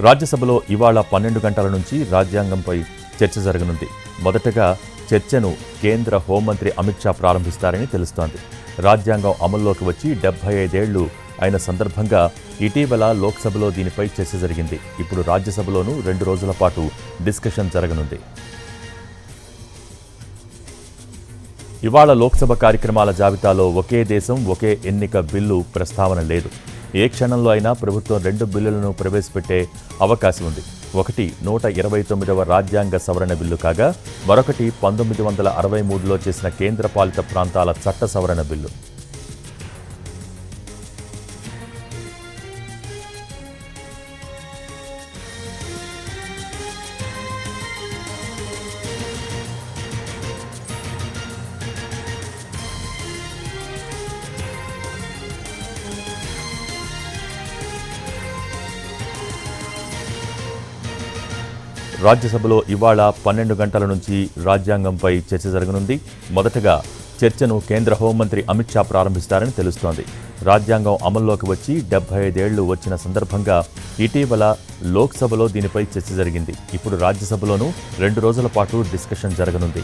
రాజ్యసభలో ఇవాళ 12 గంటల నుంచి రాజ్యాంగంపై చర్చ జరగనుంది. మొదటగా చర్చను కేంద్ర హోంమంత్రి అమిత్ షా ప్రారంభిస్తారని తెలుస్తోంది. రాజ్యాంగం అమల్లోకి వచ్చి 75 ఏళ్లు అయిన సందర్భంగా ఇటీవల లోక్సభలో దీనిపై చర్చ జరిగింది. ఇప్పుడు రాజ్యసభలోనూ 2 రోజుల పాటు డిస్కషన్ జరగనుంది. ఇవాళ లోక్సభ కార్యక్రమాల జాబితాలో ఒకే దేశం ఒకే ఎన్నిక బిల్లు ప్రస్తావన లేదు. ఏ క్షణంలో అయినా ప్రభుత్వం 2 బిల్లులను ప్రవేశపెట్టే అవకాశం ఉంది. ఒకటి 129వ రాజ్యాంగ సవరణ బిల్లు కాగా మరొకటి 1963లో చేసిన కేంద్రపాలిత ప్రాంతాల చట్ట సవరణ బిల్లు. రాజ్యసభలో ఇవాళ 12 గంటల నుంచి రాజ్యాంగంపై చర్చ జరగనుంది. మొదటగా చర్చను కేంద్ర హోంమంత్రి అమిత్ షా ప్రారంభిస్తారని తెలుస్తోంది. రాజ్యాంగం అమల్లోకి వచ్చి 75 ఏళ్లు వచ్చిన సందర్భంగా ఇటీవల లోక్సభలో దీనిపై చర్చ జరిగింది. ఇప్పుడు రాజ్యసభలోనూ 2 రోజుల పాటు డిస్కషన్ జరగనుంది.